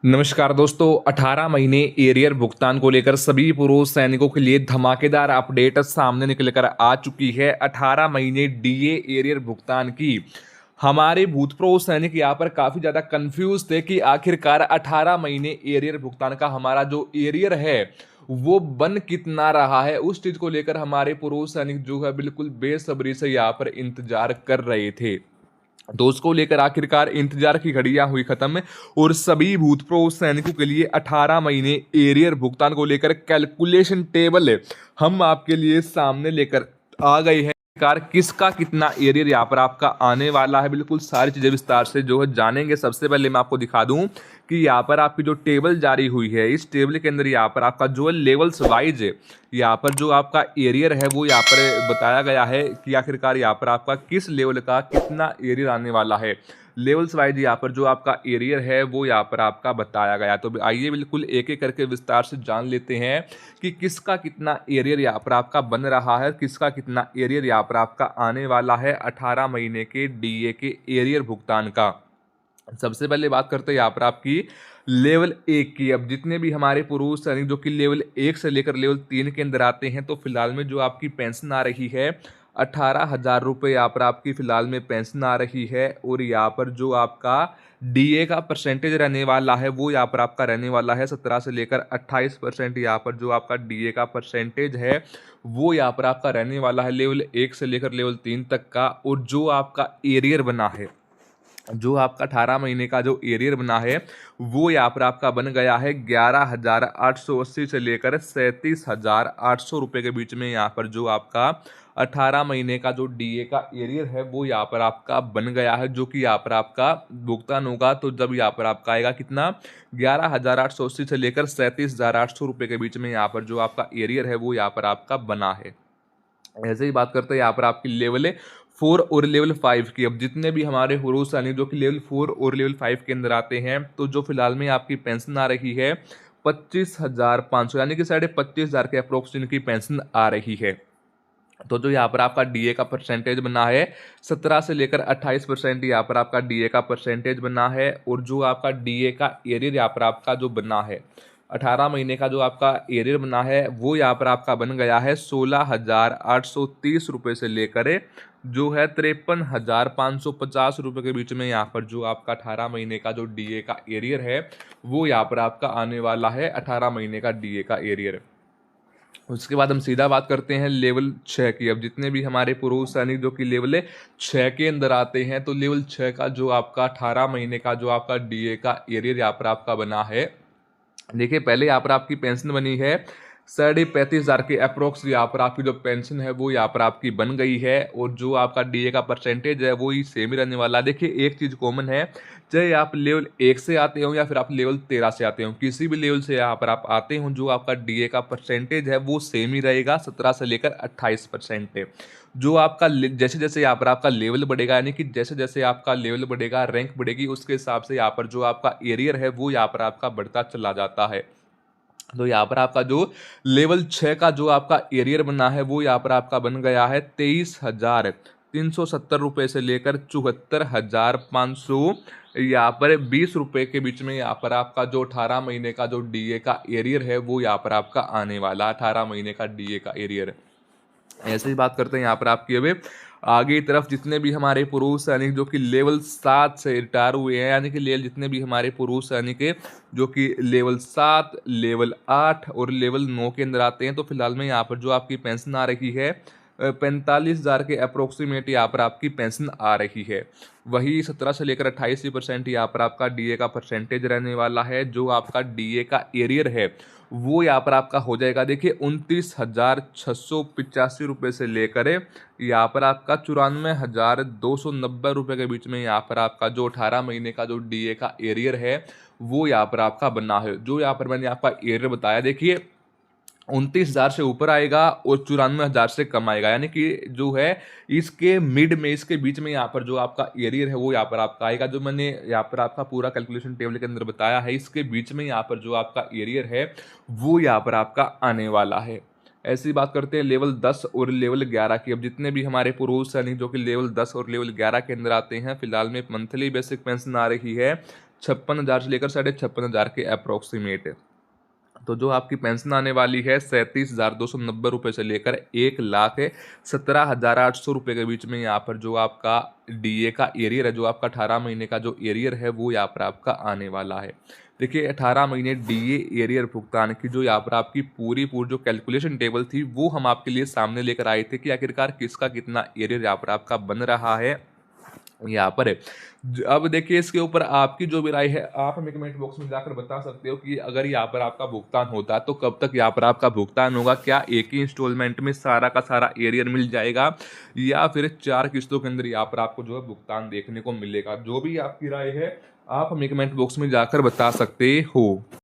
नमस्कार दोस्तों, 18 महीने एरियर भुगतान को लेकर सभी पूर्व सैनिकों के लिए धमाकेदार अपडेट सामने निकल कर आ चुकी है। 18 महीने डीए एरियर भुगतान की हमारे भूतपूर्व सैनिक यहाँ पर काफ़ी ज़्यादा कंफ्यूज थे कि आखिरकार 18 महीने एरियर भुगतान का हमारा जो एरियर है वो बन कितना रहा है। उस चीज़ को लेकर हमारे पूर्व सैनिक जो है बिल्कुल बेसब्री से यहाँ पर इंतजार कर रहे थे। तो उसको लेकर आखिरकार इंतजार की घड़ियां हुई खत्म और सभी भूतपूर्व सैनिकों के लिए 18 महीने एरियर भुगतान को लेकर कैलकुलेशन टेबल हम आपके लिए सामने लेकर आ गए हैं। कार किसका कितना एरियर यहाँ पर आपका आने वाला है, बिल्कुल सारी चीजें विस्तार से जो है जानेंगे। सबसे पहले मैं आपको दिखा दूं कि यहाँ पर आपकी जो टेबल जारी हुई है, इस टेबल के अंदर यहाँ पर आपका जो लेवल्स वाइज यहाँ पर जो आपका एरियर है वो यहाँ पर बताया गया है कि आखिरकार यहाँ पर आपका किस लेवल का कितना एरियर आने वाला है। लेवल्स वाइज यहाँ पर जो आपका एरियर है वो यहाँ पर आपका बताया गया। तो आइए बिल्कुल एक एक करके विस्तार से जान लेते हैं कि किसका कितना एरियर यहाँ पर आपका बन रहा है, किसका कितना एरियर यहाँ पर आपका आने वाला है 18 महीने के डीए के एरियर भुगतान का। सबसे पहले बात करते हैं यहाँ पर आपकी लेवल 1 की। अब जितने भी हमारे पुरुष सैनिक जो कि लेवल 1 से लेकर लेवल 3 के अंदर आते हैं, तो फिलहाल में जो आपकी पेंशन आ रही है 18,000 रुपये यहाँ पर आपकी फ़िलहाल में पेंशन आ रही है। और यहाँ पर जो आपका डीए का परसेंटेज रहने वाला है वो यहाँ पर आपका रहने वाला है 17 से लेकर 28%। यहाँ पर जो आपका डीए का परसेंटेज है वो यहाँ पर आपका रहने वाला है लेवल 1 से लेकर लेवल 3 तक का। और जो आपका एरियर बना है, जो आपका 18 महीने का जो एरियर बना है वो यहाँ पर आपका बन गया है 11,880 से लेकर 37,800 रुपये के बीच में। यहाँ पर जो आपका 18 महीने का जो डीए का एरियर है वो यहाँ पर आपका बन गया है, जो कि यहाँ पर आपका भुगतान होगा। तो जब यहाँ पर आपका आएगा कितना, 11,880 से लेकर 37,800 रुपये के बीच में यहाँ पर जो आपका एरियर है वो यहाँ पर आपका बना है। ऐसे ही बात करते हैं यहाँ पर आपकी लेवल 4 और लेवल 5 की। अब जितने भी हमारे पुरुष यानी जो कि लेवल 4 और लेवल 5 के अंदर आते हैं, तो जो फिलहाल में आपकी पेंशन आ रही है 25,500 यानी कि 25,500 के अप्रोक्स इनकी पेंशन आ रही है। तो जो यहाँ पर आपका डीए का परसेंटेज बना है 17 से लेकर 28% यहाँ पर आपका डीए का परसेंटेज बना है। और जो आपका डीए का एरियर यहाँ पर आपका जो बना है 18 महीने का जो आपका एरियर बना है वो यहाँ पर आपका बन गया है 16,830 रुपये से लेकर जो है 53,550 रुपये के बीच में। यहाँ पर जो आपका 18 महीने का जो डीए का एरियर है वो यहाँ पर आपका आने वाला है 18 महीने का डीए का एरियर। उसके बाद हम सीधा बात करते हैं लेवल 6 की। अब जितने भी हमारे पुरुष सैनिक जो कि लेवल 6 के अंदर आते हैं, तो लेवल 6 का जो आपका 18 महीने का जो आपका डीए का एरियर यहाँ पर आपका बना है, देखिए पहले यहाँ पर आपकी पेंशन बनी है 35,500 के अप्रोक्स। यहाँ पर आपकी जो पेंशन है वो यहाँ पर आपकी बन गई है। और जो आपका डीए का परसेंटेज है वो ही सेम ही रहने वाला है। देखिए एक चीज़ कॉमन है, चाहे आप लेवल 1 से आते हो या फिर आप लेवल 13 से आते हो, किसी भी लेवल से यहाँ पर आप आते हो, जो आपका डीए का परसेंटेज है वो सेम ही रहेगा 17 से लेकर 28%। जो आपका जैसे जैसे यहाँ पर आपका लेवल बढ़ेगा, यानी कि जैसे जैसे आपका लेवल बढ़ेगा, रैंक बढ़ेगी, उसके हिसाब से यहाँ पर जो आपका एरियर है वो यहाँ पर आपका बढ़ता चला जाता है। तो यहाँ पर आपका जो लेवल 6 का जो आपका एरियर बना है वो यहाँ पर आपका बन गया है 23,370 रुपये से लेकर 74,500 यहाँ पर 20 रुपये के बीच में। यहाँ पर आपका जो 18 महीने का जो डीए का एरियर है वो यहाँ पर आपका आने वाला 18 महीने का डीए का एरियर। ऐसे ही बात करते हैं यहाँ पर आपकी अभी आगे की तरफ जितने भी हमारे पुरुष सैनिक जो कि लेवल 7 से रिटायर हुए हैं, यानी कि जितने भी हमारे पुरुष सैनिक जो कि लेवल 7, लेवल 8 और लेवल 9 के अंदर आते हैं, तो फिलहाल में यहाँ पर जो आपकी पेंशन आ रही है 45,000 के अप्रोक्सीमेट यहाँ पर आपकी पेंशन आ रही है। वही 17 से लेकर 28% यहाँ पर आपका डीए का परसेंटेज रहने वाला है। जो आपका डीए का एरियर है वो यहाँ पर आपका हो जाएगा, देखिए 29,685 रुपये से लेकर यहाँ पर आपका 94,290 रुपये के बीच में। यहाँ पर आपका जो 18 महीने का जो डीए का एरियर है वो यहाँ पर आपका बना है। जो यहाँ पर मैंने आपका एरियर बताया, देखिए 29,000 से ऊपर आएगा और 94,000 से कम आएगा, यानी कि जो है इसके मिड में, इसके बीच में यहाँ पर जो आपका एरियर है वो यहाँ पर आपका आएगा। जो मैंने यहाँ पर आपका पूरा कैलकुलेशन टेबल के अंदर बताया है, इसके बीच में यहाँ पर जो आपका एरियर है वो यहाँ पर आपका आने वाला है। ऐसी बात करते हैं लेवल 10 और लेवल 11 की। अब जितने भी हमारे पुरुष सैनिक जो कि लेवल 10 और लेवल 11 के अंदर आते हैं, फिलहाल में मंथली बेसिक पेंशन आ रही है 56,000 से लेकर 56,500 के अप्रॉक्सीमेट है। तो जो आपकी पेंशन आने वाली है 37,290 रुपये से लेकर 1,17,800 रुपये के बीच में यहाँ पर जो आपका डीए का एरियर है, जो आपका 18 महीने का जो एरियर है वो यहाँ पर आपका आने वाला है। देखिए 18 महीने डीए एरियर भुगतान की जो यहाँ पर आपकी पूरी जो कैलकुलेशन टेबल थी वो हम आपके लिए सामने लेकर आए थे कि आखिरकार किसका कितना एरियर यहाँ पर आपका बन रहा है यहाँ पर है। अब देखिए इसके ऊपर आपकी जो भी राय है आप हमें कमेंट बॉक्स में जाकर बता सकते हो कि अगर यहाँ पर आपका भुगतान होता तो कब तक यहाँ पर आपका भुगतान होगा, क्या एक ही इंस्टॉलमेंट में सारा का सारा एरियर मिल जाएगा या फिर 4 किस्तों के अंदर यहाँ पर आपको जो है भुगतान देखने को मिलेगा। जो भी आपकी राय है आप हमें कमेंट बॉक्स में जाकर बता सकते हो।